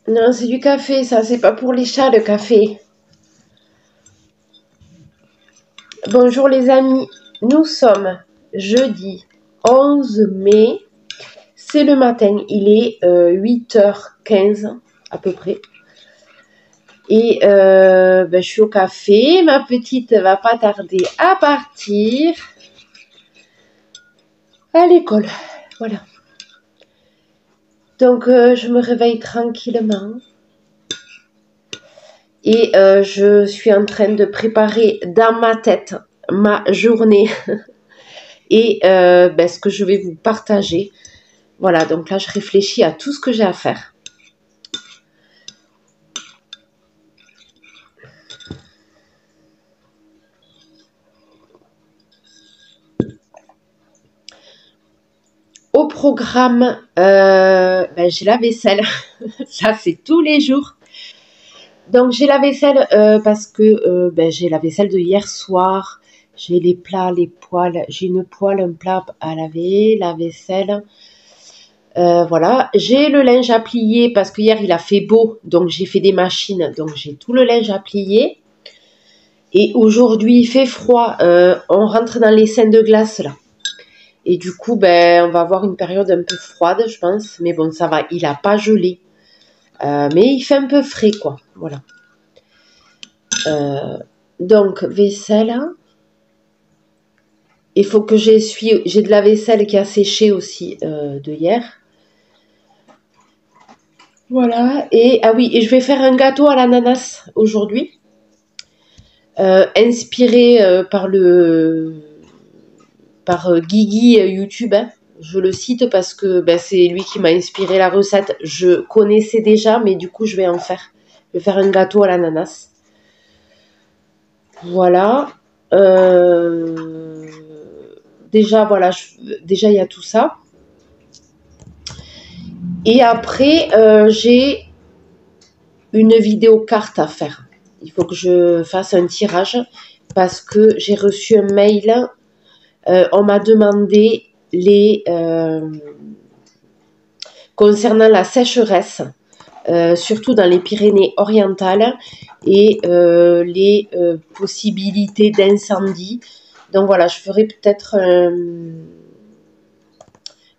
Non, c'est du café, ça, c'est pas pour les chats, le café. Bonjour les amis, nous sommes jeudi 11 mai, c'est le matin, il est 8h15 à peu près. Et je suis au café, ma petite va pas tarder à partir à l'école, voilà. Donc je me réveille tranquillement. Et je suis en train de préparer dans ma tête ma journée et ce que je vais vous partager. Voilà, donc là, je réfléchis à tout ce que j'ai à faire. Au programme, j'ai la vaisselle. Ça, c'est tous les jours. Donc, j'ai la vaisselle parce que j'ai la vaisselle de hier soir. J'ai les plats, les poêles. J'ai une poêle, un plat à laver, la vaisselle. Voilà, j'ai le linge à plier parce que hier il a fait beau, donc j'ai fait des machines, donc j'ai tout le linge à plier. Et aujourd'hui il fait froid, on rentre dans les scènes de glace là. Et du coup, on va avoir une période un peu froide, je pense. Mais bon, ça va, il a pas gelé. Mais il fait un peu frais, quoi. Voilà. Donc, vaisselle. Il faut que j'essuie. J'ai de la vaisselle qui a séché aussi de hier. Voilà. Et ah oui, et je vais faire un gâteau à l'ananas aujourd'hui. Inspiré par Guigui YouTube. Hein. Je le cite parce que c'est lui qui m'a inspiré la recette. Je connaissais déjà, mais du coup, je vais en faire. Je vais faire un gâteau à l'ananas. Voilà. Déjà, voilà. Déjà, il y a tout ça. Et après, j'ai une vidéo carte à faire. Il faut que je fasse un tirage parce que j'ai reçu un mail. On m'a demandé concernant la sécheresse, surtout dans les Pyrénées-Orientales et les possibilités d'incendie. Donc voilà, je ferai peut-être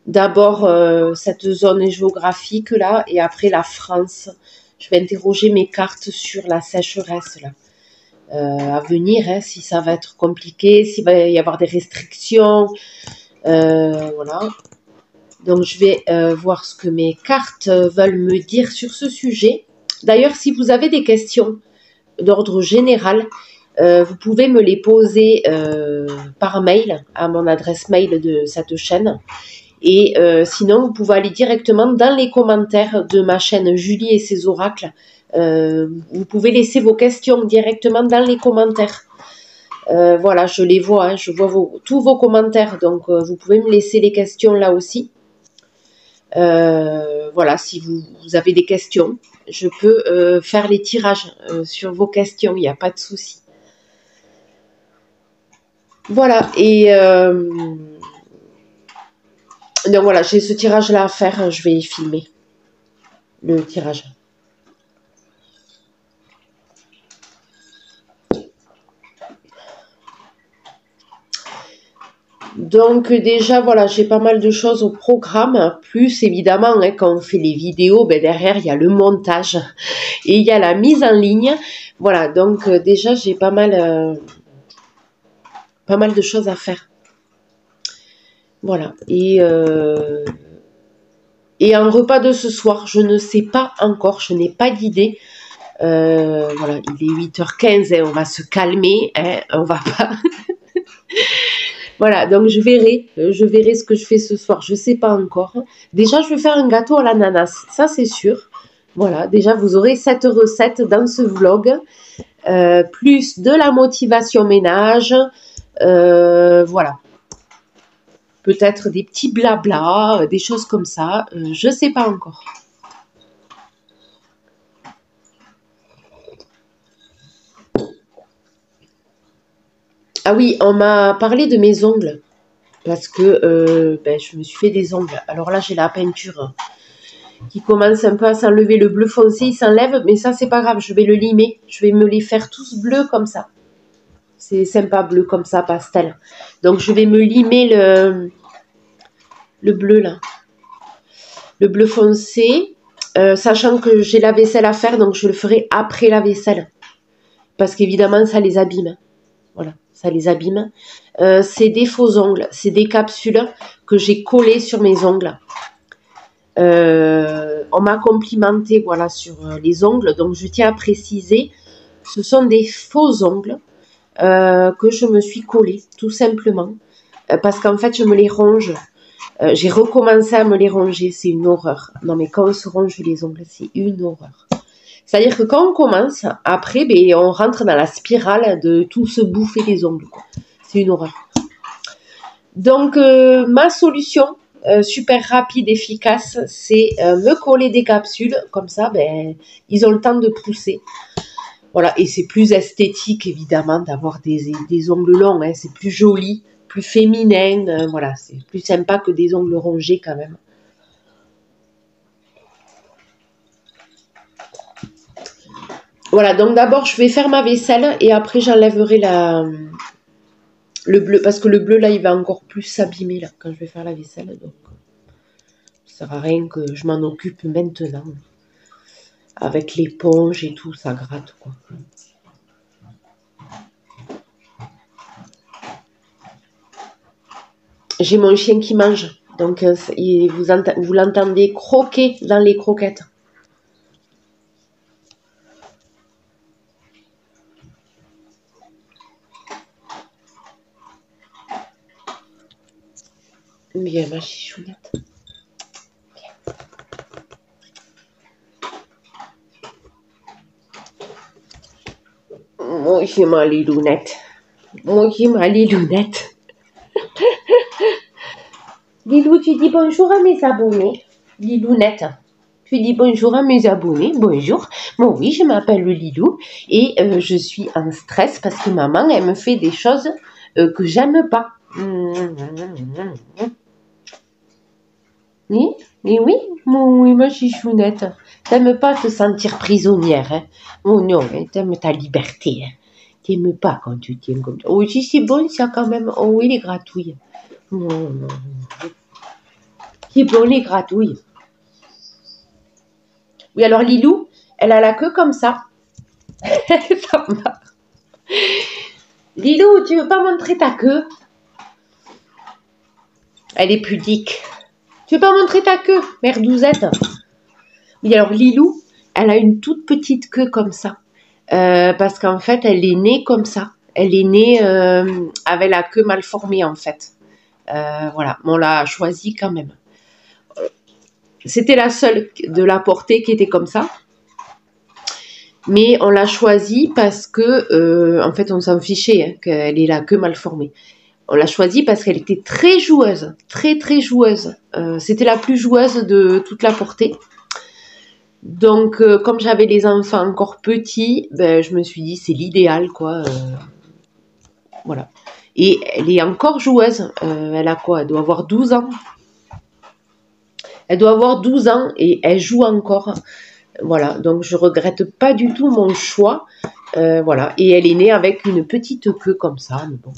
d'abord cette zone géographique là et après la France. Je vais interroger mes cartes sur la sécheresse là. À venir, hein, si ça va être compliqué, s'il va y avoir des restrictions, voilà. Donc je vais voir ce que mes cartes veulent me dire sur ce sujet. D'ailleurs, si vous avez des questions d'ordre général, vous pouvez me les poser par mail à mon adresse mail de cette chaîne. Et sinon, vous pouvez aller directement dans les commentaires de ma chaîne Julie et ses oracles. Vous pouvez laisser vos questions directement dans les commentaires. Voilà, je les vois, hein, je vois tous vos commentaires, donc vous pouvez me laisser les questions là aussi. Voilà, si vous avez des questions, je peux faire les tirages sur vos questions, il n'y a pas de souci. Voilà, et donc voilà, j'ai ce tirage là à faire, je vais filmer le tirage. Donc déjà, voilà, j'ai pas mal de choses au programme. Plus évidemment, hein, quand on fait les vidéos, derrière, il y a le montage et il y a la mise en ligne. Voilà, donc déjà, j'ai pas mal de choses à faire. Voilà, et un repas de ce soir, je ne sais pas encore, je n'ai pas d'idée. Voilà, il est 8h15, hein, on va se calmer, hein, on va pas... Voilà, donc je verrai ce que je fais ce soir, je sais pas encore. Déjà, je vais faire un gâteau à l'ananas, ça c'est sûr. Voilà, déjà vous aurez cette recette dans ce vlog, plus de la motivation ménage, voilà. Peut-être des petits blabla, des choses comme ça, je sais pas encore. Ah oui, on m'a parlé de mes ongles. Parce que je me suis fait des ongles. Alors là, j'ai la peinture qui commence un peu à s'enlever. Le bleu foncé, il s'enlève, mais ça, c'est pas grave. Je vais le limer. Je vais me les faire tous bleus comme ça. C'est sympa, bleu comme ça, pastel. Donc, je vais me limer le bleu, là. Le bleu foncé, sachant que j'ai la vaisselle à faire, donc je le ferai après la vaisselle. Parce qu'évidemment, ça les abîme. Voilà, ça les abîme. C'est des faux ongles. C'est des capsules que j'ai collées sur mes ongles. On m'a complimenté voilà, sur les ongles. Donc, je tiens à préciser, ce sont des faux ongles que je me suis collés, tout simplement. Parce qu'en fait, je me les ronge. J'ai recommencé à me les ronger. C'est une horreur. Non, mais quand on se ronge les ongles, c'est une horreur. C'est-à-dire que quand on commence, après, ben, on rentre dans la spirale de tout se bouffer les ongles. C'est une horreur. Donc, ma solution, super rapide, efficace, c'est me coller des capsules. Comme ça, ben, ils ont le temps de pousser. Voilà, et c'est plus esthétique, évidemment, d'avoir des ongles longs. Hein. C'est plus joli, plus féminin. Voilà, c'est plus sympa que des ongles rongés, quand même. Voilà, donc d'abord, je vais faire ma vaisselle et après, j'enlèverai le bleu. Parce que le bleu, là, il va encore plus s'abîmer là quand je vais faire la vaisselle. Donc, ça ne sert à rien que je m'en occupe maintenant. Avec l'éponge et tout, ça gratte, quoi. J'ai mon chien qui mange. Donc, vous l'entendez croquer dans les croquettes. Bien, ma chichounette. Moi, j'ai ma lilounette. Moi, j'ai ma lilounette. Lilou, tu dis bonjour à mes abonnés. Lilounette. Tu dis bonjour à mes abonnés. Bonjour. Bon, oui, je m'appelle Lilou et je suis en stress parce que maman, elle me fait des choses que j'aime pas. Oui, mais oui, ma chichounette. T'aimes pas te sentir prisonnière, hein? Oh non, hein, t'aimes ta liberté, hein? T'aimes pas quand tu tiens comme ça. Oh, si c'est bon, ça quand même. Oh oui, les gratouilles. Oh, non. C'est bon, les gratouilles. Oui, alors Lilou, elle a la queue comme ça. Ça va. Lilou, tu veux pas montrer ta queue? Elle est pudique. Tu veux pas montrer ta queue, merdouzette? Oui, alors Lilou, elle a une toute petite queue comme ça. Parce qu'en fait, elle est née comme ça. Elle est née avec la queue mal formée, en fait. Voilà, on l'a choisie quand même. C'était la seule de la portée qui était comme ça. Mais on l'a choisie parce que, en fait, on s'en fichait hein, qu'elle ait la queue mal formée. On l'a choisie parce qu'elle était très joueuse, très très joueuse. C'était la plus joueuse de toute la portée. Donc, comme j'avais les enfants encore petits, ben, je me suis dit c'est l'idéal, quoi. Voilà. Et elle est encore joueuse. Elle a quoi? Elle doit avoir 12 ans. Elle doit avoir 12 ans et elle joue encore. Voilà. Donc, je regrette pas du tout mon choix. Voilà. Et elle est née avec une petite queue comme ça. Mais bon.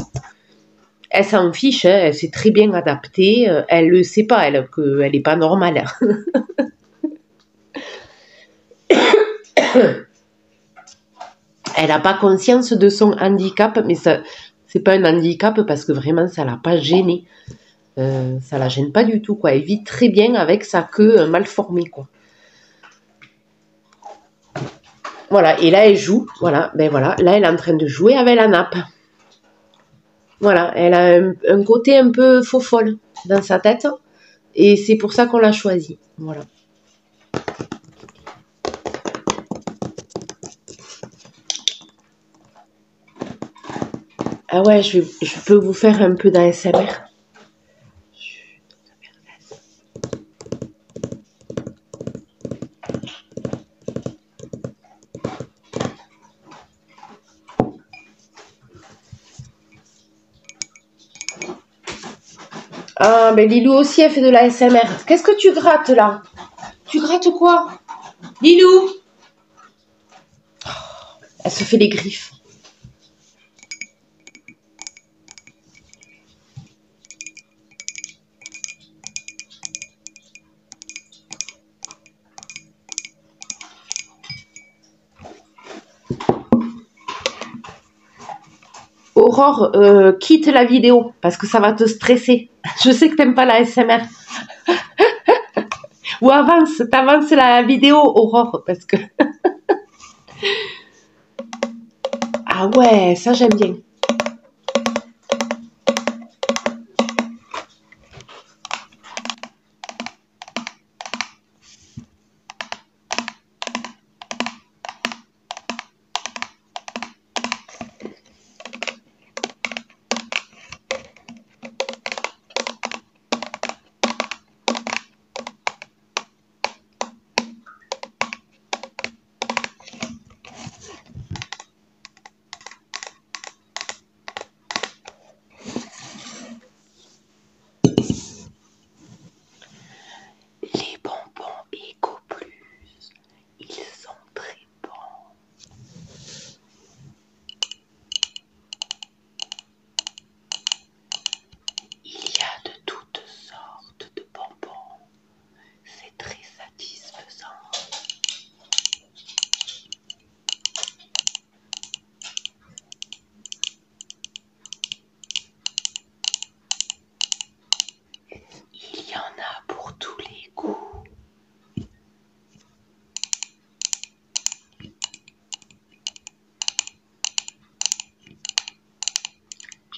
Elle s'en fiche. Hein, elle s'est très bien adaptée. Elle le sait pas, elle, qu'elle n'est pas normale. Elle n'a pas conscience de son handicap, mais ça, c'est pas un handicap parce que vraiment, ça l'a pas gênée. Ça la gêne pas du tout, quoi. Elle vit très bien avec sa queue mal formée, quoi. Voilà, et là, elle joue. Voilà, ben voilà. Là, elle est en train de jouer avec la nappe. Voilà, elle a un côté un peu faux folle dans sa tête. Et c'est pour ça qu'on l'a choisie. Voilà. Ah ouais, je peux vous faire un peu d'ASMR. Ah, ben Lilou aussi, elle fait de l'ASMR. Qu'est-ce que tu grattes là? Tu grattes quoi? Lilou? Elle se fait les griffes. Aurore, quitte la vidéo parce que ça va te stresser. Je sais que t'aimes pas la SMR. Ou t'avances la vidéo, Aurore, parce que... Ah ouais, ça j'aime bien. Les bonbons Eco Plus, ils sont très bons. Il y a de toutes sortes de bonbons. C'est très satisfaisant. Il y en a pour tous les goûts.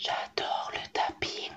J'adore le tapping.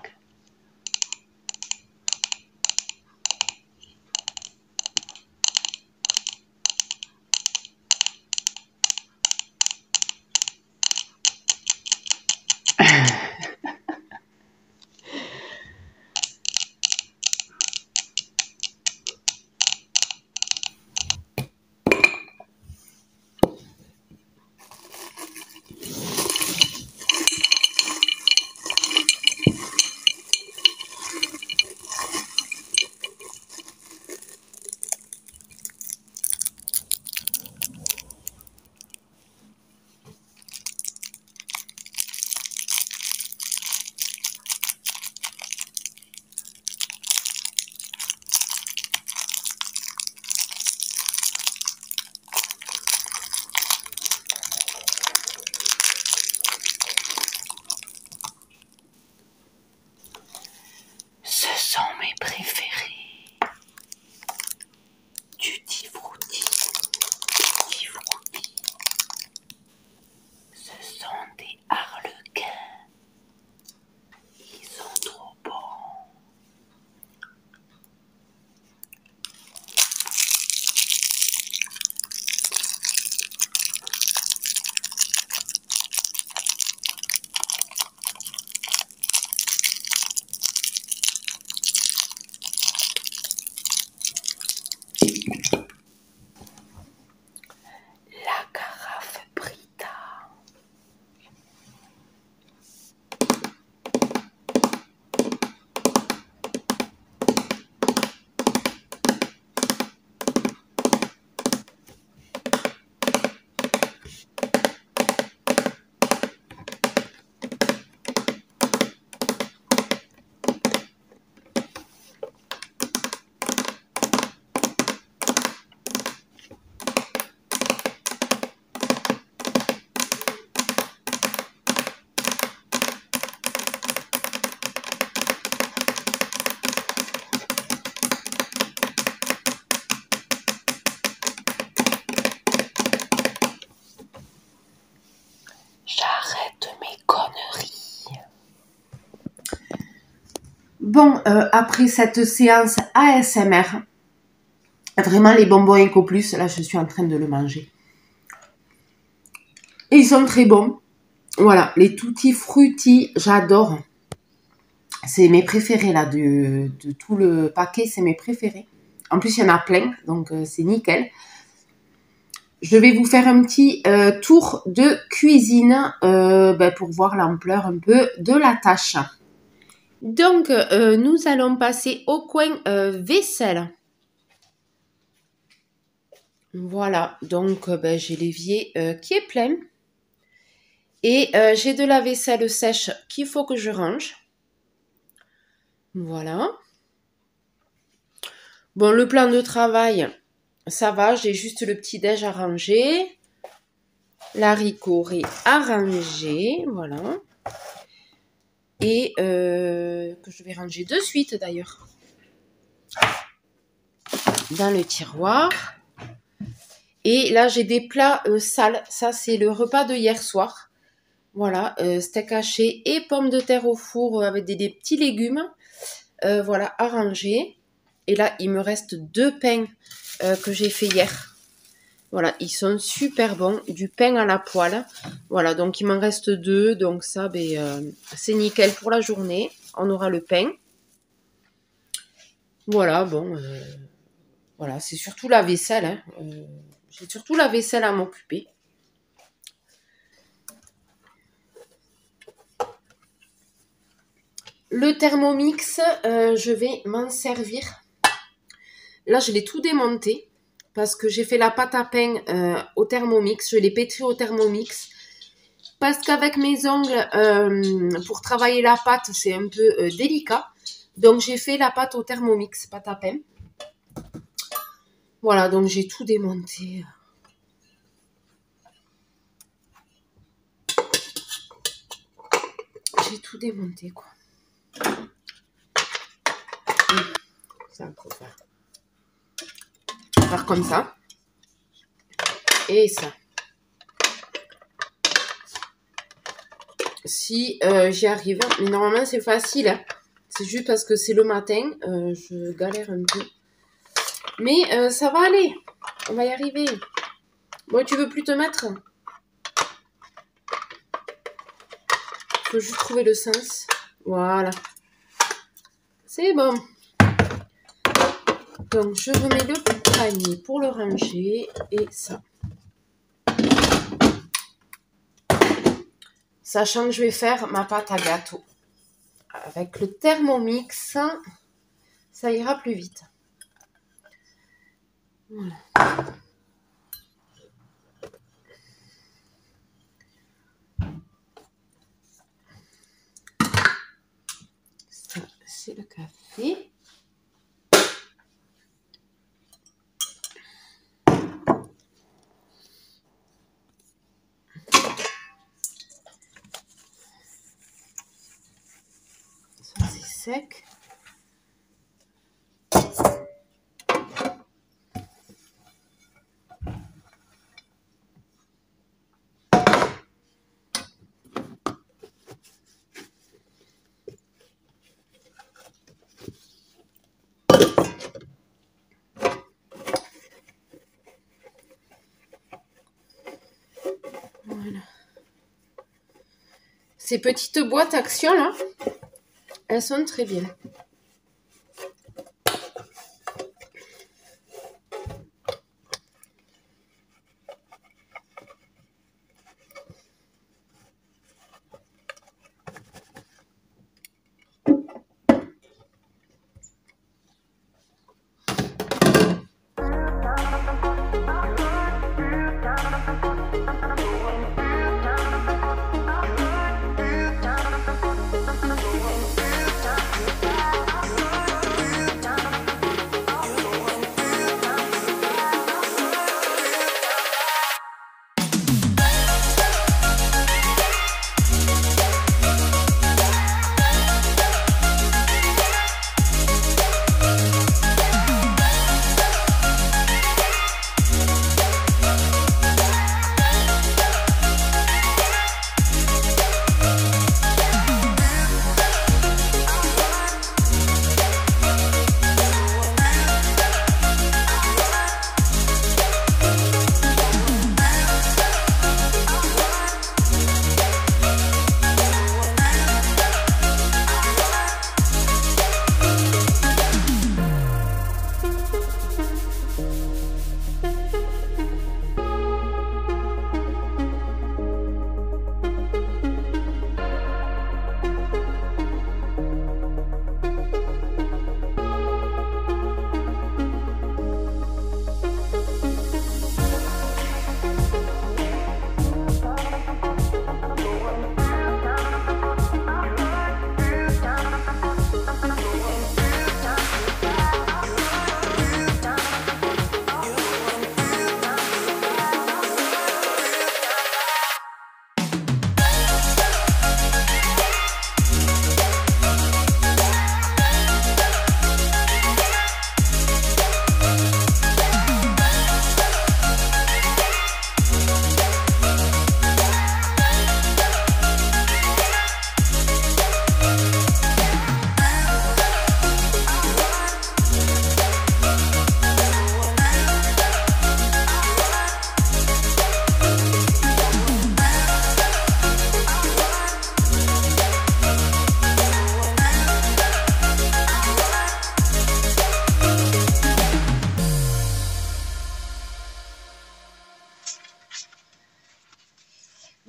Ce sont mes préférés. Tutti Frutti. Tutti Frutti. Ce sont des harlequins. Ils sont trop bons. La carafe Brita. J'arrête mes conneries. Bon, après cette séance ASMR, vraiment les bonbons Eco Plus, là je suis en train de le manger. Et ils sont très bons. Voilà, les Tutti Frutti, j'adore. C'est mes préférés là, de tout le paquet, c'est mes préférés. En plus, il y en a plein, donc c'est nickel. Je vais vous faire un petit tour de cuisine pour voir l'ampleur un peu de la tâche. Donc, nous allons passer au coin vaisselle. Voilà, donc ben, j'ai l'évier qui est plein. Et j'ai de la vaisselle sèche qu'il faut que je range. Voilà. Bon, le plan de travail, ça va. J'ai juste le petit-déj à ranger. L'haricot à ranger. Voilà. Et que je vais ranger de suite d'ailleurs. Dans le tiroir. Et là, j'ai des plats sales. Ça, c'est le repas de hier soir. Voilà, steak haché et pommes de terre au four avec des petits légumes. Voilà, à ranger. Et là, il me reste 2 pains que j'ai fait hier. Voilà, ils sont super bons. Du pain à la poêle. Voilà, donc il m'en reste 2. Donc ça, c'est nickel pour la journée. On aura le pain. Voilà, bon. Voilà, c'est surtout la vaisselle. Hein. J'ai surtout la vaisselle à m'occuper. Le Thermomix, je vais m'en servir. Là, je l'ai tout démonté parce que j'ai fait la pâte à pain au Thermomix. Je l'ai pétri au Thermomix. Parce qu'avec mes ongles, pour travailler la pâte, c'est un peu délicat. Donc, j'ai fait la pâte au Thermomix, pâte à pain. Voilà, donc j'ai tout démonté. J'ai tout démonté, quoi. Ça va faire comme ça. Et ça. Si j'y arrive. Mais normalement, c'est facile. Hein. C'est juste parce que c'est le matin. Je galère un peu. Mais ça va aller. On va y arriver. Bon, tu veux plus te mettre? Faut juste trouver le sens. Voilà. C'est bon. Donc, je remets le panier pour le ranger. Et ça. Sachant que je vais faire ma pâte à gâteau. Avec le Thermomix, ça ira plus vite. Voilà. Ça, c'est le café. Ça, c'est sec. Voilà. Ces petites boîtes Action là, elles sont très bien.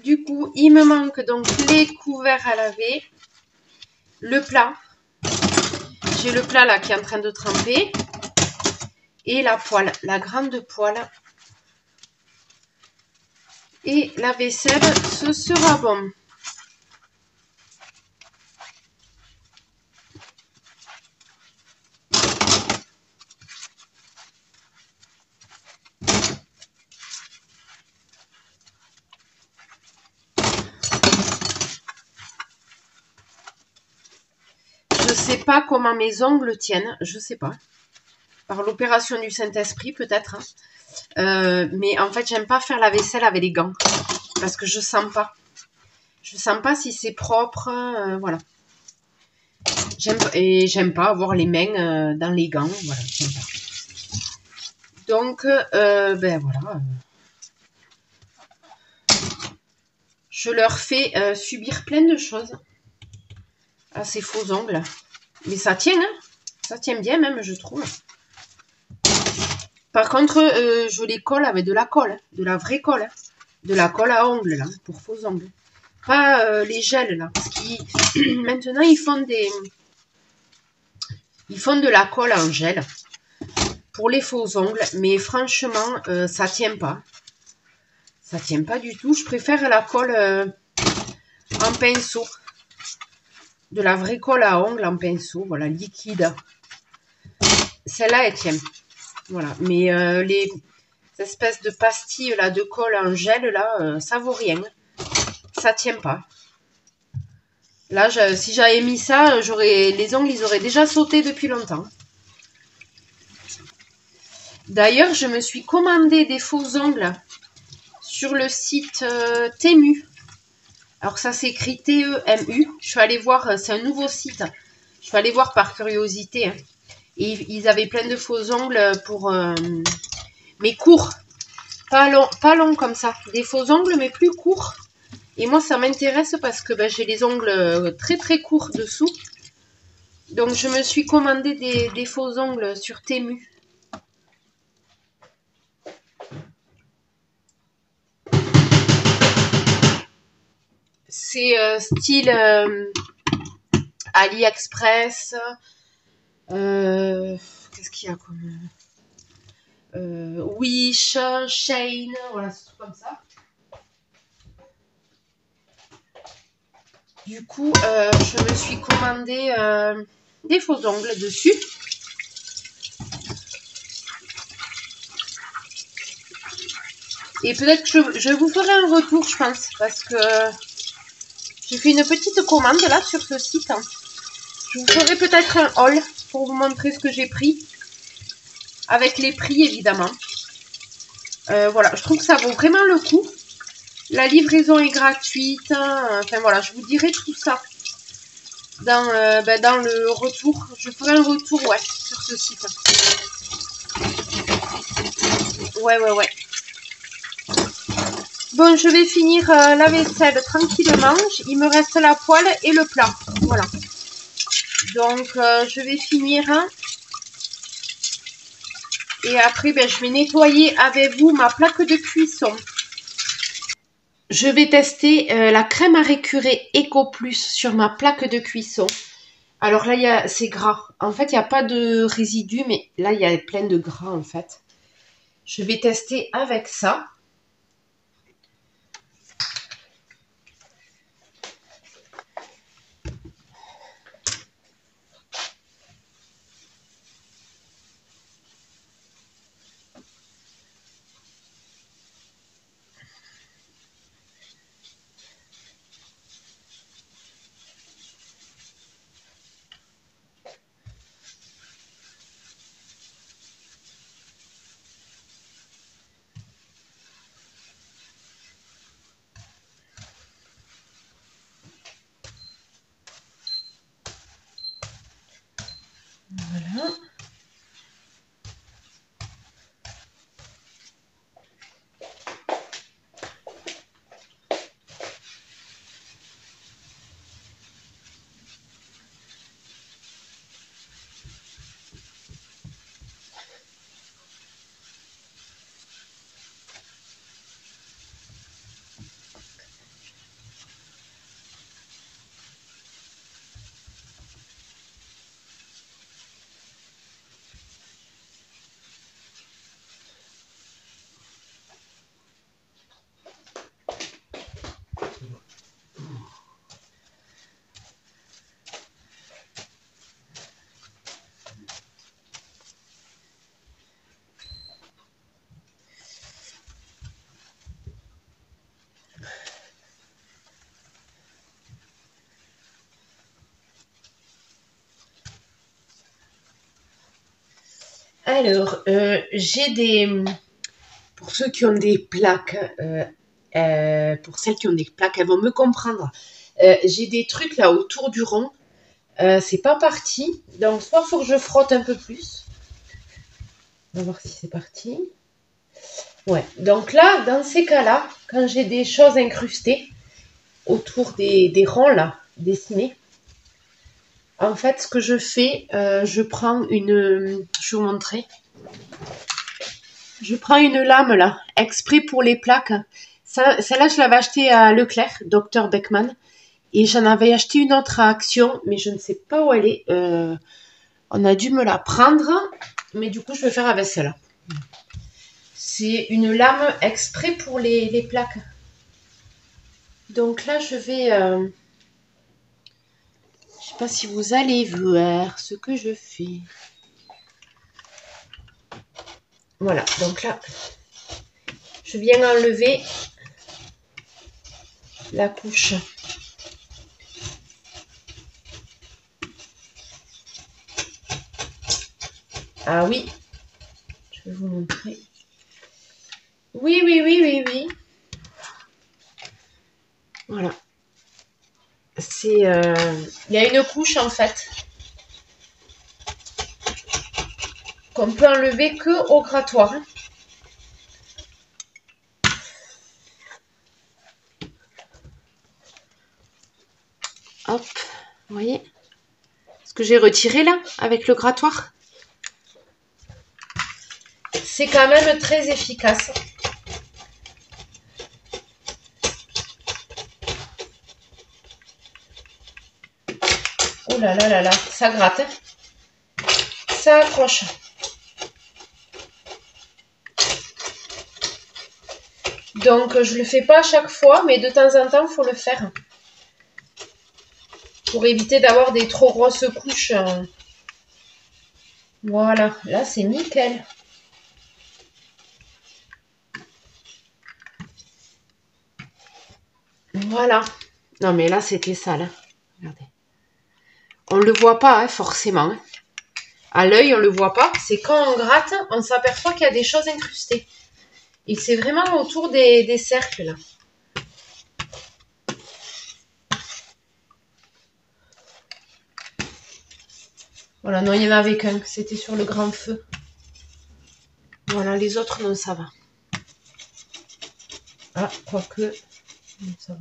Du coup, il me manque donc les couverts à laver, le plat. J'ai le plat là qui est en train de tremper. Et la poêle, la grande poêle. Et la vaisselle, ce sera bon. Je sais pas comment mes ongles tiennent, je sais pas. Par l'opération du Saint-Esprit peut-être. Mais en fait, j'aime pas faire la vaisselle avec les gants. Parce que je sens pas. Je sens pas si c'est propre. Voilà. J'aime pas avoir les mains dans les gants. Voilà, j'aime pas. Donc, ben voilà. Je leur fais subir plein de choses à ces faux ongles. Mais ça tient, hein. Ça tient bien même, je trouve. Par contre, je les colle avec de la colle. De la vraie colle. Hein. De la colle à ongles, là, pour faux ongles. Pas les gels, là. Parce qu'ils... Maintenant, ils font de la colle en gel. Pour les faux ongles. Mais franchement, ça tient pas. Ça tient pas du tout. Je préfère la colle en pinceau. De la vraie colle à ongles en pinceau. Voilà, liquide. Celle-là, elle tient. Voilà. Mais les espèces de pastilles là, de colle en gel, là, ça vaut rien. Ça tient pas. Là, si j'avais mis ça, les ongles, ils auraient déjà sauté depuis longtemps. D'ailleurs, je me suis commandé des faux ongles sur le site Temu. Alors ça s'écrit T-E-M-U. Je suis allée voir, c'est un nouveau site. Je suis allée voir par curiosité. Hein. Et ils avaient plein de faux ongles pour... mais courts. Pas long comme ça. Des faux ongles, mais plus courts. Et moi, ça m'intéresse parce que ben, j'ai les ongles très très courts dessous. Donc, je me suis commandé des faux ongles sur Temu. C'est style AliExpress. Qu'est-ce qu'il y a comme... Wish, Shein, voilà, c'est tout comme ça. Du coup, je me suis commandé des faux ongles dessus. Et peut-être que je vous ferai un retour, je pense, parce que j'ai fait une petite commande là sur ce site. Je vous ferai peut-être un haul pour vous montrer ce que j'ai pris. Avec les prix, évidemment. Voilà, je trouve que ça vaut vraiment le coup. La livraison est gratuite. Enfin voilà, je vous dirai tout ça dans le retour. Je ferai un retour, ouais, sur ce site. Ouais. Bon, je vais finir la vaisselle tranquillement. Il me reste la poêle et le plat. Voilà. Donc, je vais finir. Hein. Et après, ben, je vais nettoyer avec vous ma plaque de cuisson. Je vais tester la crème à récurer Eco Plus sur ma plaque de cuisson. Alors là, c'est gras. En fait, il n'y a pas de résidus, mais là, il y a plein de gras, en fait. Je vais tester avec ça. Alors, j'ai des... Pour ceux qui ont des plaques, pour celles qui ont des plaques, elles vont me comprendre. J'ai des trucs là autour du rond. C'est pas parti. Donc, soit il faut que je frotte un peu plus. On va voir si c'est parti. Ouais. Donc là, dans ces cas-là, quand j'ai des choses incrustées autour des ronds là, dessinés, en fait, ce que je fais, je prends une... Je vais vous montrer. Je prends une lame là, exprès pour les plaques. Celle-là, je l'avais achetée à Leclerc, Dr Beckman. Et j'en avais acheté une autre à Action, mais je ne sais pas où elle est. On a dû me la prendre, mais du coup, je vais faire avec celle-là. C'est une lame exprès pour les plaques. Donc là, je vais... je sais pas si vous allez voir ce que je fais. Voilà, donc là, je viens enlever la couche. Ah oui, je vais vous montrer. Oui, oui, oui, oui, oui. Voilà. C'est, il y a une couche en fait qu'on peut enlever que au grattoir. Hop, vous voyez ce que j'ai retiré là avec le grattoir. C'est quand même très efficace. Oh là là là là, ça gratte. Hein. Ça accroche. Donc je le fais pas à chaque fois, mais de temps en temps, il faut le faire. Pour éviter d'avoir des trop grosses couches. Voilà, là c'est nickel. Voilà. Non mais là c'était sale. Hein. Regardez. On ne le voit pas hein, forcément. Hein. À l'œil on ne le voit pas. C'est quand on gratte, on s'aperçoit qu'il y a des choses incrustées. Et c'est vraiment autour des cercles là. Voilà, non, il y en avait qu'un. C'était sur le grand feu. Voilà, les autres, non, ça va. Ah, quoique, non, ça va.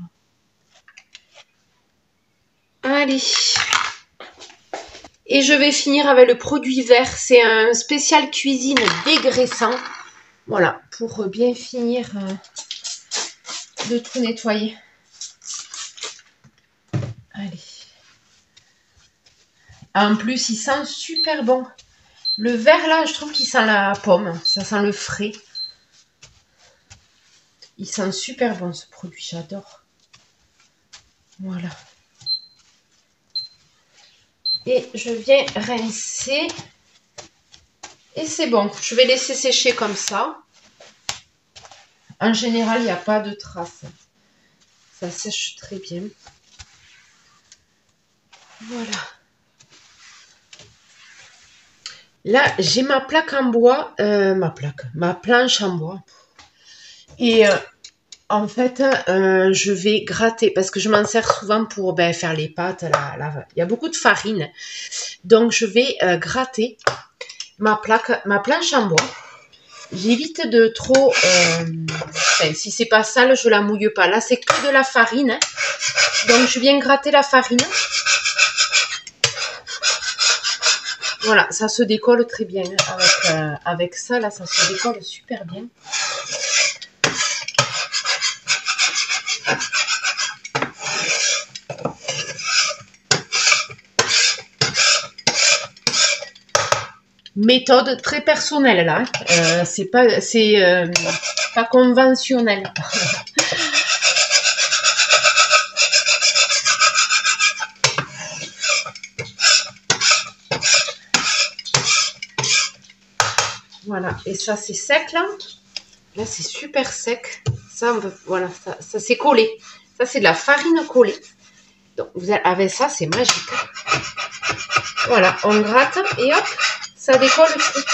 Allez. Et je vais finir avec le produit vert. C'est un spécial cuisine dégraissant. Voilà, pour bien finir de tout nettoyer. Allez. En plus, il sent super bon. Le vert, là, je trouve qu'il sent la pomme. Ça sent le frais. Il sent super bon, ce produit. J'adore. Voilà. Et je viens rincer. Et c'est bon. Je vais laisser sécher comme ça. En général, il n'y a pas de traces. Ça sèche très bien. Voilà. Là, j'ai ma plaque en bois. Ma planche en bois. Et en fait, je vais gratter. Parce que je m'en sers souvent pour faire les pâtes. Il y a beaucoup de farine. Donc, je vais gratter ma planche en bois. J'évite de trop... si c'est pas sale, je la mouille pas. Là, c'est que de la farine. Donc, je viens gratter la farine. Voilà, ça se décolle très bien. Avec ça, là, ça se décolle super bien. Méthode très personnelle, là. C'est pas conventionnel. Voilà, et ça c'est sec là. Là c'est super sec. Ça, voilà, ça c'est collé. Ça c'est de la farine collée. Donc vous avez, avec ça c'est magique. Voilà, on gratte et hop, Ça décolle le truc.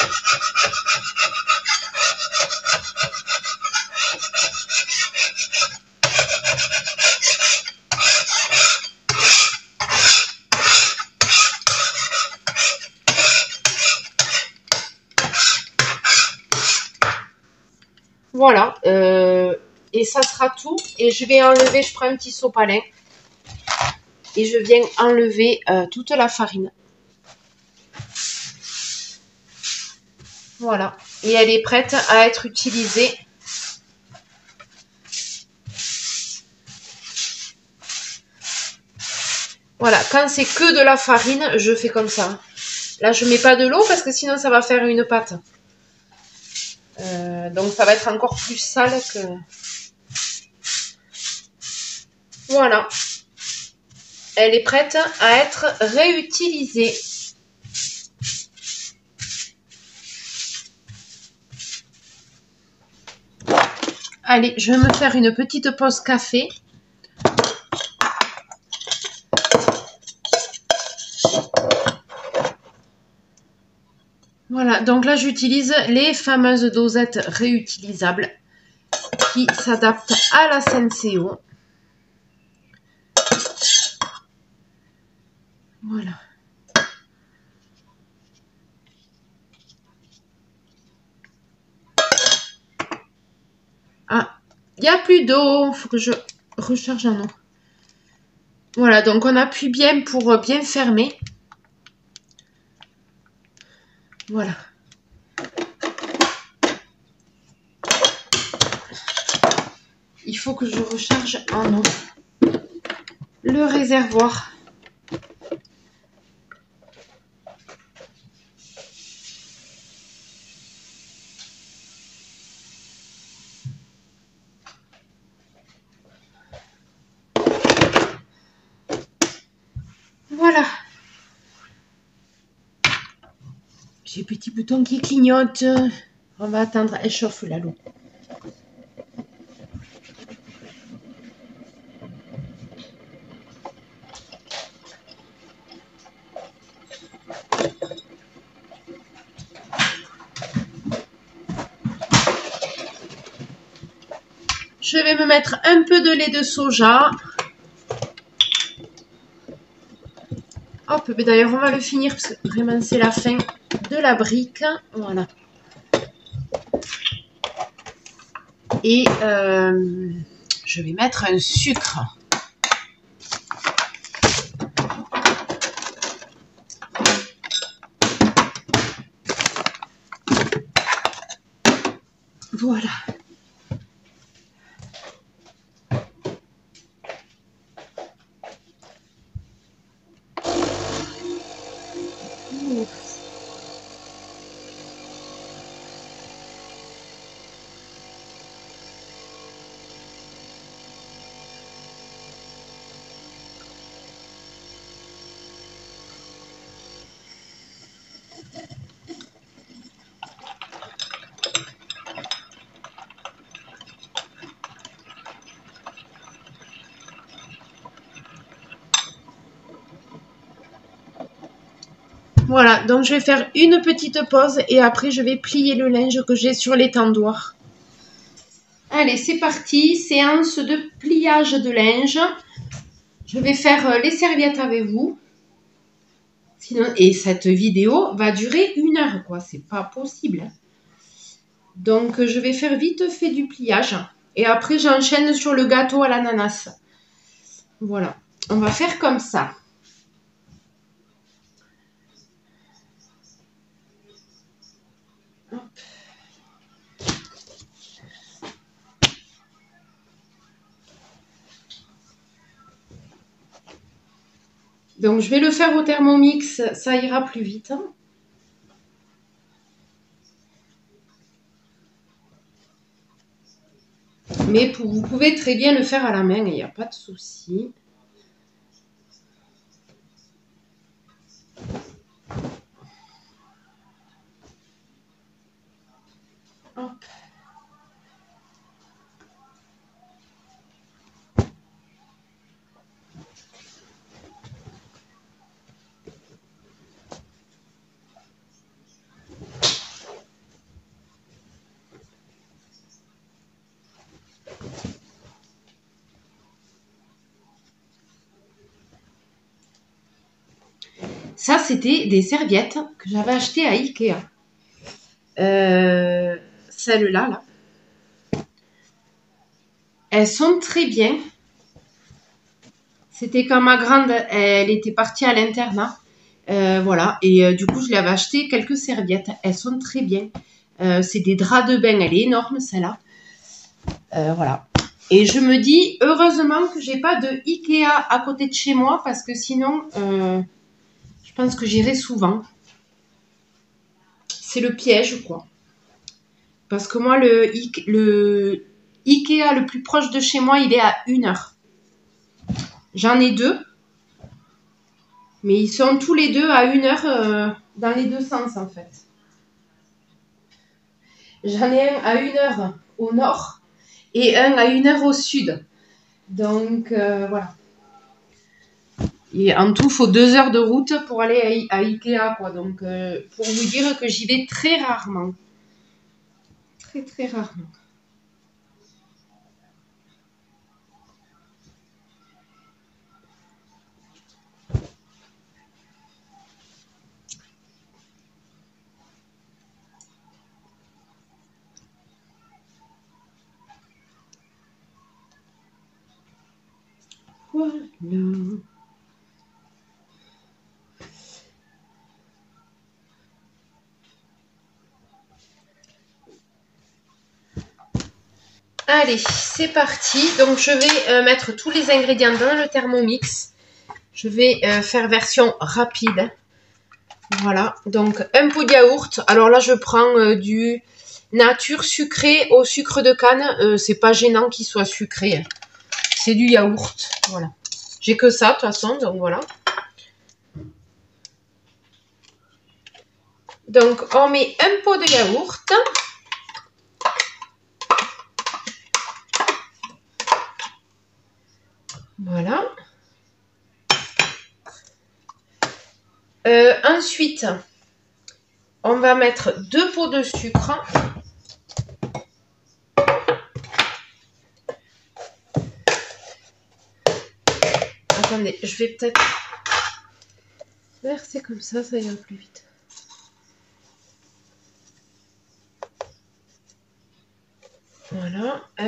Voilà, et ça sera tout. Et je vais enlever, je prends un petit sopalin et je viens enlever toute la farine. Voilà, et elle est prête à être utilisée. Voilà, quand c'est que de la farine, je fais comme ça. Là, je mets pas de l'eau parce que sinon ça va faire une pâte. Donc ça va être encore plus sale que... Voilà. Elle est prête à être réutilisée. Allez, je vais me faire une petite pause café. Voilà, donc là j'utilise les fameuses dosettes réutilisables qui s'adaptent à la Senseo. Voilà. Ah, il n'y a plus d'eau, il faut que je recharge un eau. Voilà, donc on appuie bien pour bien fermer. Voilà. Il faut que je recharge en eau le réservoir. Voilà. J'ai petit bouton qui clignote. On va attendre, elle chauffe là l'eau. Je vais me mettre un peu de lait de soja. Hop, mais d'ailleurs on va le finir parce que vraiment c'est la fin de la brique. Voilà. Et je vais mettre un sucre. Voilà. Voilà, donc je vais faire une petite pause et après je vais plier le linge que j'ai sur l'étendoir. Allez, c'est parti, séance de pliage de linge. Je vais faire les serviettes avec vous. Sinon, et cette vidéo va durer 1 heure, quoi. C'est pas possible. Donc, je vais faire vite fait du pliage. Et après, j'enchaîne sur le gâteau à l'ananas. Voilà. On va faire comme ça. Hop. Donc, je vais le faire au Thermomix. Ça ira plus vite. Mais vous pouvez très bien le faire à la main. Il n'y a pas de souci. Hop. Ça, c'était des serviettes que j'avais achetées à Ikea. Celles-là, là. Elles sont très bien. C'était quand ma grande, elle était partie à l'internat. Voilà. Et du coup, je lui avais acheté quelques serviettes. Elles sont très bien. C'est des draps de bain. Elle est énorme, celle-là. Voilà. Et je me dis, heureusement que j'ai pas de Ikea à côté de chez moi parce que sinon, je pense que j'irai souvent. C'est le piège, quoi. Parce que moi, le Ikea le plus proche de chez moi, il est à 1 heure. J'en ai 2, mais ils sont tous les deux à 1 heure dans les deux sens, en fait. J'en ai un à 1 heure au nord et un à 1 heure au sud. Donc, voilà. Et en tout, il faut 2 heures de route pour aller à Ikea, quoi. Donc, pour vous dire que j'y vais très rarement. Très, très rarement. Voilà. Allez, c'est parti. Donc, je vais mettre tous les ingrédients dans le Thermomix. Je vais faire version rapide. Voilà. Donc, un pot de yaourt. Alors là, je prends du nature sucré au sucre de canne. C'est pas gênant qu'il soit sucré. C'est du yaourt. Voilà. J'ai que ça, de toute façon. Donc, voilà. Donc, on met un pot de yaourt. Voilà. Ensuite, on va mettre 2 pots de sucre. Attendez, je vais peut-être verser comme ça ira plus vite. Voilà, 1.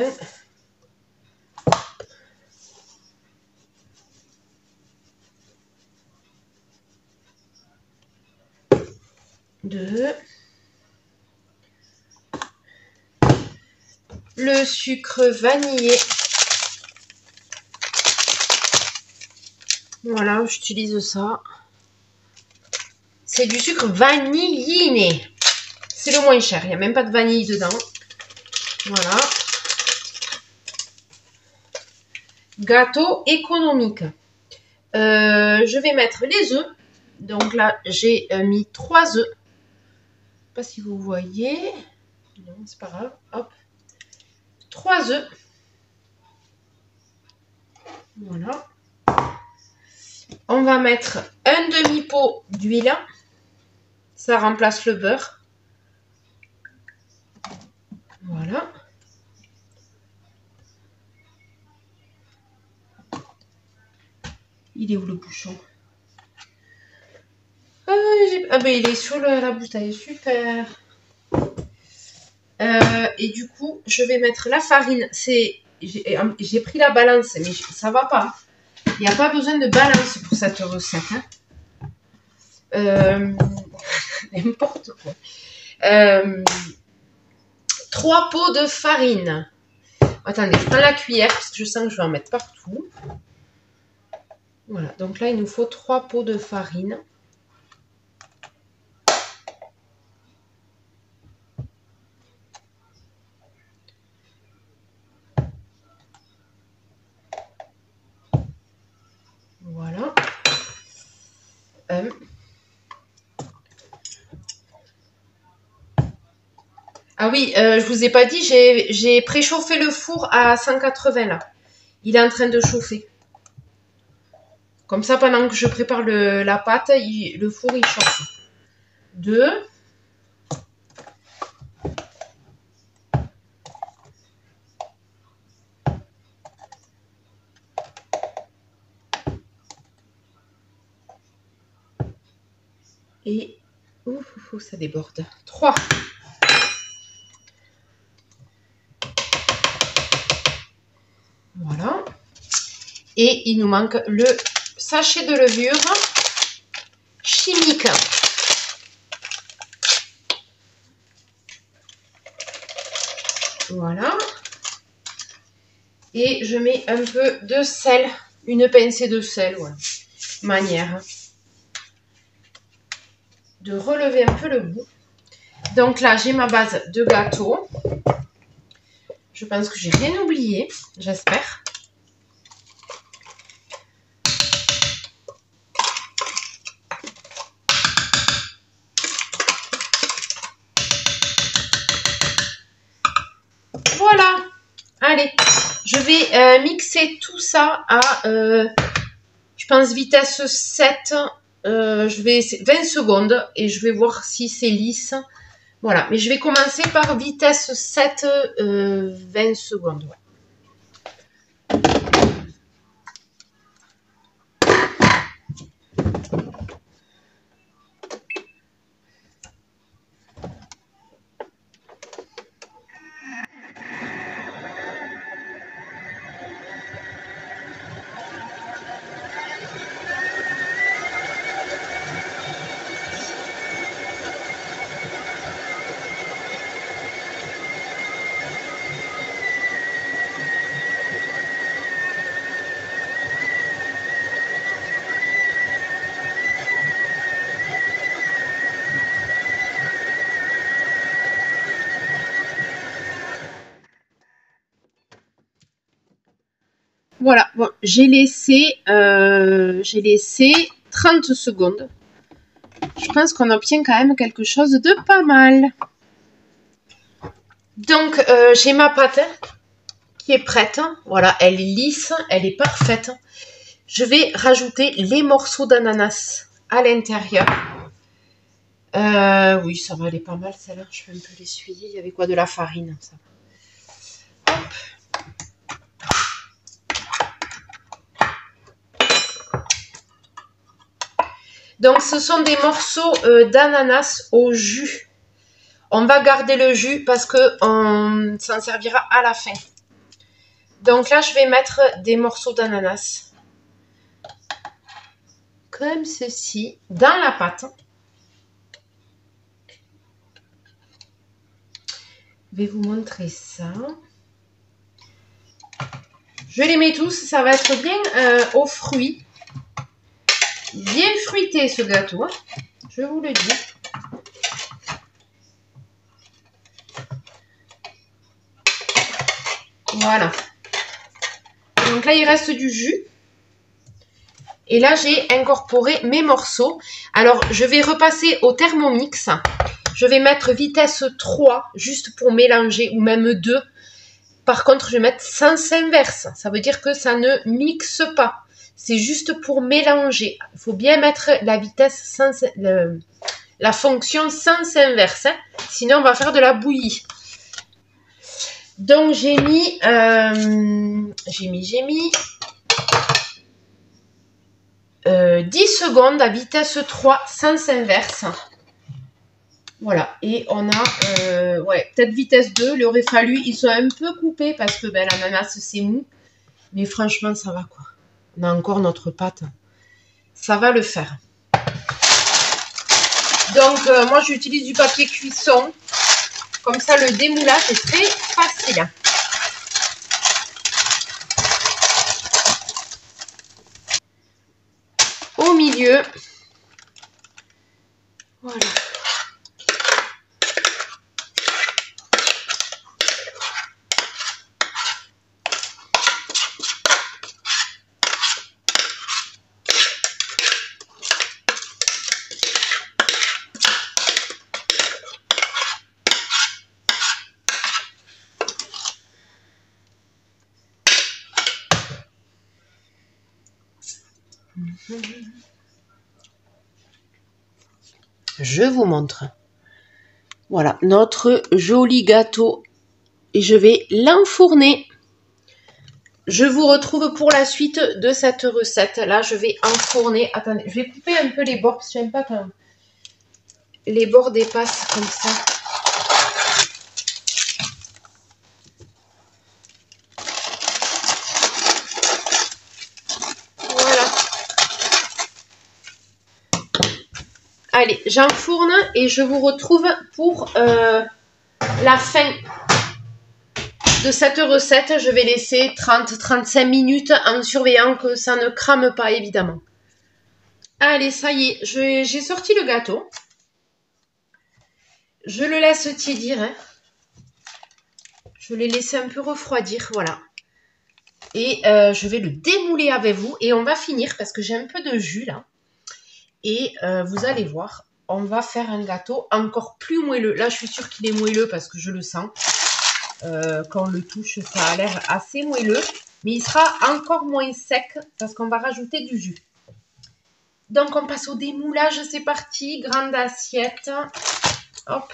2. Le sucre vanillé. Voilà, j'utilise ça. C'est du sucre vanilliné. C'est le moins cher, il n'y a même pas de vanille dedans. Voilà. Gâteau économique. Je vais mettre les œufs. Donc là, j'ai mis 3 œufs. Je ne sais pas si vous voyez. Non, c'est pas grave. Hop. 3 œufs. Voilà. On va mettre un demi-pot d'huile. Ça remplace le beurre. Voilà. Il est où le bouchon? Ah ben il est sur la bouteille, super. Et du coup, je vais mettre la farine. J'ai pris la balance, mais ça va pas. Il n'y a pas besoin de balance pour cette recette. Hein. N'importe quoi. 3 pots de farine. Attendez, je prends la cuillère parce que je sens que je vais en mettre partout. Voilà, donc là, il nous faut 3 pots de farine. Voilà. Ah oui, je vous ai pas dit, j'ai préchauffé le four à 180 là. Il est en train de chauffer. Comme ça, pendant que je prépare la pâte, le four il chauffe. 2. Et ça déborde. 3. Voilà. Et il nous manque le sachet de levure chimique. Voilà. Et je mets un peu de sel, une pincée de sel, ouais. Manière de relever un peu le bout. Donc là, j'ai ma base de gâteau. Je pense que j'ai rien oublié, j'espère. Voilà. Allez, je vais mixer tout ça à, je pense, vitesse 7. Je vais 20 secondes et je vais voir si c'est lisse. Voilà, mais je vais commencer par vitesse 7, 20 secondes. Ouais. Voilà, bon, j'ai laissé 30 secondes. Je pense qu'on obtient quand même quelque chose de pas mal. Donc, j'ai ma pâte qui est prête. Voilà, elle est lisse, elle est parfaite. Je vais rajouter les morceaux d'ananas à l'intérieur. Oui, ça va aller pas mal, celle-là. Je vais un peu l'essuyer. Il y avait quoi? De la farine, ça. Hop. Donc, ce sont des morceaux d'ananas au jus. On va garder le jus parce qu'on s'en servira à la fin. Donc là, je vais mettre des morceaux d'ananas. Comme ceci, dans la pâte. Je vais vous montrer ça. Je les mets tous, ça va être bien aux fruits. Bien fruité ce gâteau, hein, je vous le dis. Voilà. Donc là, il reste du jus. Et là, j'ai incorporé mes morceaux. Alors, je vais repasser au Thermomix. Je vais mettre vitesse 3, juste pour mélanger, ou même 2. Par contre, je vais mettre sens inverse. Ça veut dire que ça ne mixe pas. C'est juste pour mélanger. Il faut bien mettre la vitesse sens, la fonction sens inverse. Hein. Sinon, on va faire de la bouillie. Donc, j'ai mis 10 secondes à vitesse 3, sens inverse. Voilà. Et on a, ouais, peut-être vitesse 2. Il aurait fallu, ils sont un peu coupés parce que ben, l'ananas, c'est mou. Mais franchement, ça va quoi. On a encore notre pâte. Ça va le faire. Donc, moi, j'utilise du papier cuisson. Comme ça, le démoulage est très facile. Au milieu. Voilà. Je vous montre. Voilà, notre joli gâteau. Et je vais l'enfourner. Je vous retrouve pour la suite de cette recette. Là, je vais enfourner. Attendez, je vais couper un peu les bords parce que j'aime pas quand les bords dépassent comme ça. Voilà. Allez, j'enfourne et je vous retrouve pour la fin de cette recette. Je vais laisser 30-35 minutes en surveillant que ça ne crame pas, évidemment. Allez, ça y est, j'ai sorti le gâteau. Je le laisse tiédir. Hein. Je l'ai laissé un peu refroidir, voilà. Et je vais le démouler avec vous. Et on va finir, parce que j'ai un peu de jus là. Et vous allez voir, on va faire un gâteau encore plus moelleux. Là, je suis sûre qu'il est moelleux parce que je le sens. Quand on le touche, ça a l'air assez moelleux. Mais il sera encore moins sec parce qu'on va rajouter du jus. Donc, on passe au démoulage. C'est parti. Grande assiette. Hop.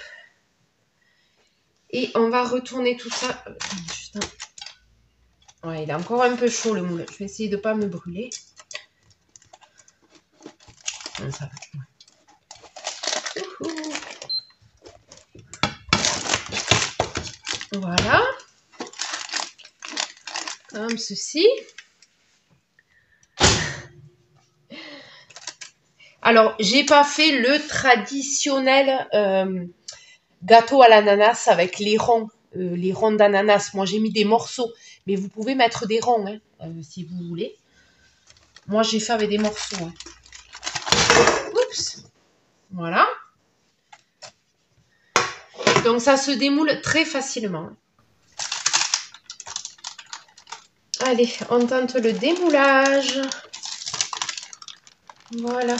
Et on va retourner tout ça. Juste un... Ouais, il est encore un peu chaud le moule. Je vais essayer de ne pas me brûler. Non, ça va. Voilà. Comme ceci. Alors, j'ai pas fait le traditionnel gâteau à l'ananas avec les ronds d'ananas. Moi, j'ai mis des morceaux, mais vous pouvez mettre des ronds hein, si vous voulez. Moi, j'ai fait avec des morceaux. Hein. Oups. Voilà. Donc, ça se démoule très facilement. Allez, on tente le démoulage. Voilà.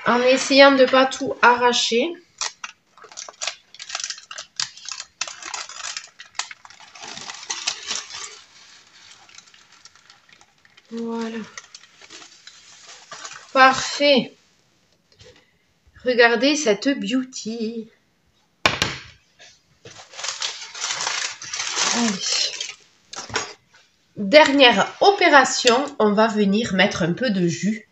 En essayant de ne pas tout arracher. Voilà. Parfait. Regardez cette beauty. Allez. Dernière opération, on va venir mettre un peu de jus.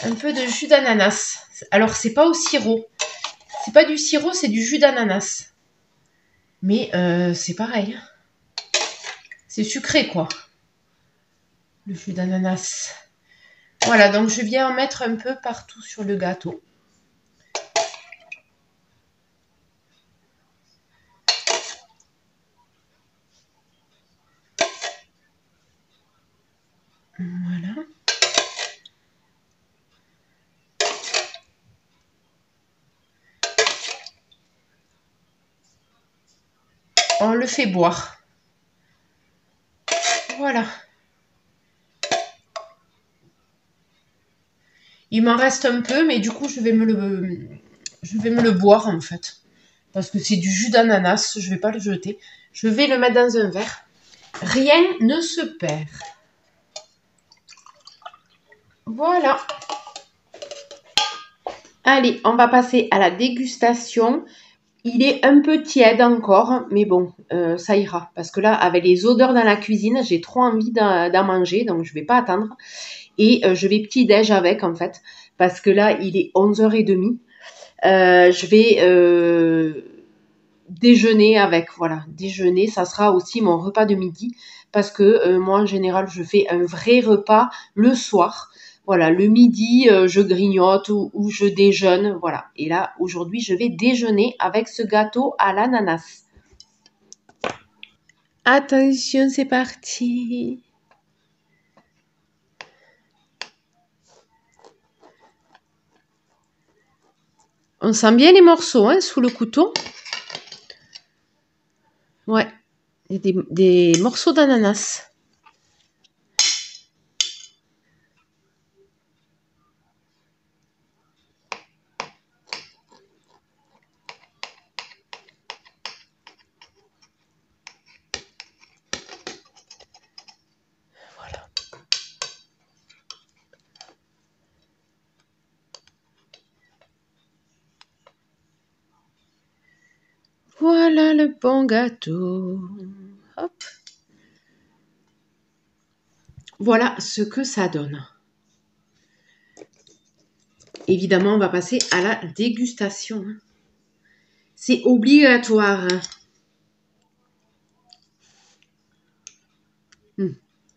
Un peu de jus d'ananas. Alors, c'est pas au sirop. C'est pas du sirop, c'est du jus d'ananas. Mais c'est pareil. C'est sucré, quoi. Le jus d'ananas. Voilà, donc je viens en mettre un peu partout sur le gâteau. Voilà. On le fait boire. Voilà. Il m'en reste un peu, mais du coup, je vais me le boire, en fait. Parce que c'est du jus d'ananas, je ne vais pas le jeter. Je vais le mettre dans un verre. Rien ne se perd. Voilà. Allez, on va passer à la dégustation. Il est un peu tiède encore, mais bon, ça ira. Parce que là, avec les odeurs dans la cuisine, j'ai trop envie d'en manger, donc je ne vais pas attendre. Et je vais petit-déj avec, en fait. Parce que là, il est 11h30. Je vais déjeuner avec, voilà. Déjeuner, ça sera aussi mon repas de midi. Parce que moi, en général, je fais un vrai repas le soir. Voilà, le midi, je grignote ou je déjeune, voilà. Et là, aujourd'hui, je vais déjeuner avec ce gâteau à l'ananas. Attention, c'est parti. On sent bien les morceaux hein, sous le couteau. Ouais, il y a des morceaux d'ananas. Voilà. Voilà le bon gâteau. Hop. voilà ce que ça donne. Évidemment, on va passer à la dégustation. C'est obligatoire.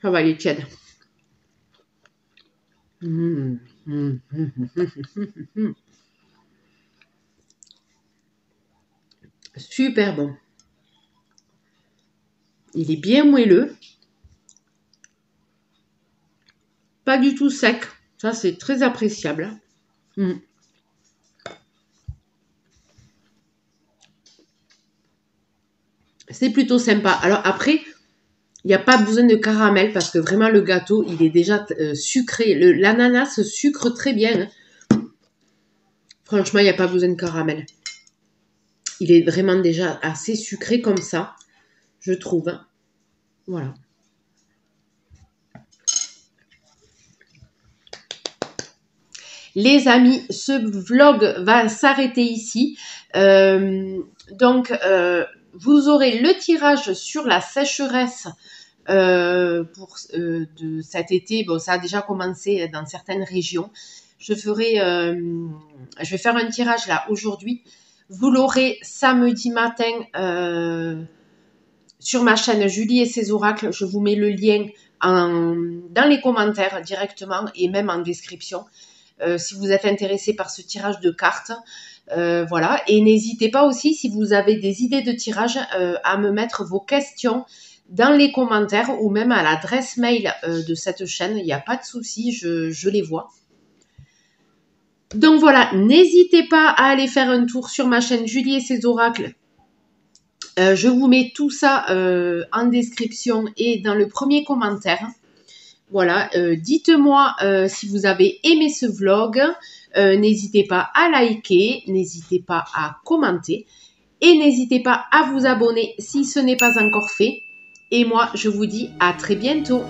Ça va, il est tiède. Super bon. Il est bien moelleux. Pas du tout sec. Ça, c'est très appréciable. C'est plutôt sympa. Alors après, il n'y a pas besoin de caramel parce que vraiment le gâteau, il est déjà sucré. L'ananas sucre très bien. Franchement, il n'y a pas besoin de caramel. Il est vraiment déjà assez sucré comme ça, je trouve. Voilà. Les amis, ce vlog va s'arrêter ici. Donc, vous aurez le tirage sur la sécheresse de cet été. Bon, ça a déjà commencé dans certaines régions. Je vais faire un tirage là aujourd'hui. Vous l'aurez samedi matin sur ma chaîne Julie et ses oracles. Je vous mets le lien dans les commentaires directement et même en description. Si vous êtes intéressé par ce tirage de cartes. Voilà. Et n'hésitez pas aussi, si vous avez des idées de tirage, à me mettre vos questions dans les commentaires ou même à l'adresse mail de cette chaîne. Il n'y a pas de souci, je les vois. Donc voilà, n'hésitez pas à aller faire un tour sur ma chaîne Julie et ses oracles. Je vous mets tout ça en description et dans le premier commentaire. Voilà, dites-moi si vous avez aimé ce vlog. N'hésitez pas à liker, n'hésitez pas à commenter et n'hésitez pas à vous abonner si ce n'est pas encore fait. Et moi, je vous dis à très bientôt.